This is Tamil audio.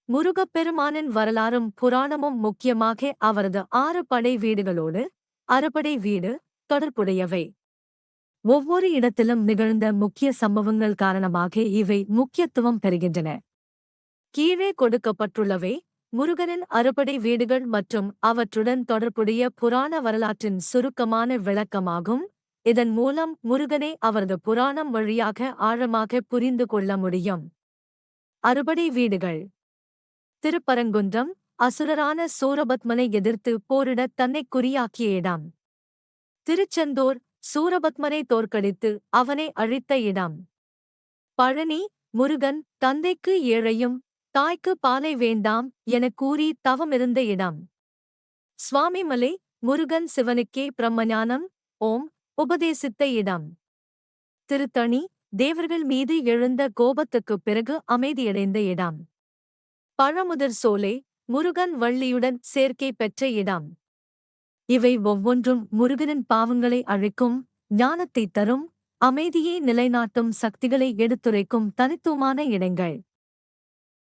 முருகப்பெருமானின் வரலாறும் புராணமும் முக்கியமாக அவரது 6 படை வீடுகளோடு அறுபடை வீடு தொடர்புடையவை. ஒவ்வொரு இடத்திலும் நிகழ்ந்த முக்கிய சம்பவங்கள் காரணமாக இவை முக்கியத்துவம் பெறுகின்றன. கீழே கொடுக்கப்பட்டுள்ளவை முருகனின் அறுபடை வீடுகள் மற்றும் அவற்றுடன் தொடர்புடைய புராண வரலாற்றின் சுருக்கமான விளக்கமாகும். இதன் மூலம் முருகனை அவரது புராணம் வழியாக ஆழமாக புரிந்து கொள்ள முடியும். அறுபடை வீடுகள். திருப்பரங்குன்றம் அசுரரான சூரபத்மனை எதிர்த்து போரிட தன்னைக் குறியாக்கிய இடம். திருச்செந்தூர் சூரபத்மனை தோற்கடித்து அவனை அழித்த இடம். பழனி முருகன் தந்தைக்கு ஏழையும் தாய்க்கு பாலை வேண்டாம் எனக் கூறி தவமிருந்த இடம். சுவாமிமலை முருகன் சிவனுக்கே பிரம்மஞானம் ஓம் உபதேசித்த இடம். திருத்தணி தேவர்கள் மீது எழுந்த கோபத்துக்குப் பிறகு அமைதியடைந்த இடம். பழமுதிர் சோலை முருகன் வள்ளியுடன் சேர்க்கை பெற்ற இடம். இவை ஒவ்வொன்றும் முருகனின் பாவங்களை அழிக்கும், ஞானத்தைத் தரும், அமைதியை நிலைநாட்டும் சக்திகளை எடுத்துரைக்கும் தனித்துவமான இடங்கள்.